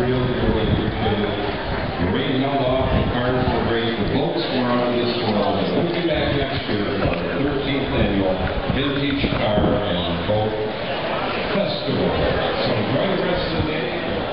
really, really appreciate it. The rain held off, the cars were great, the boats were out of this world. We'll be back next year for our 13th annual Vintage Car and Boat Festival. So enjoy the rest of the day.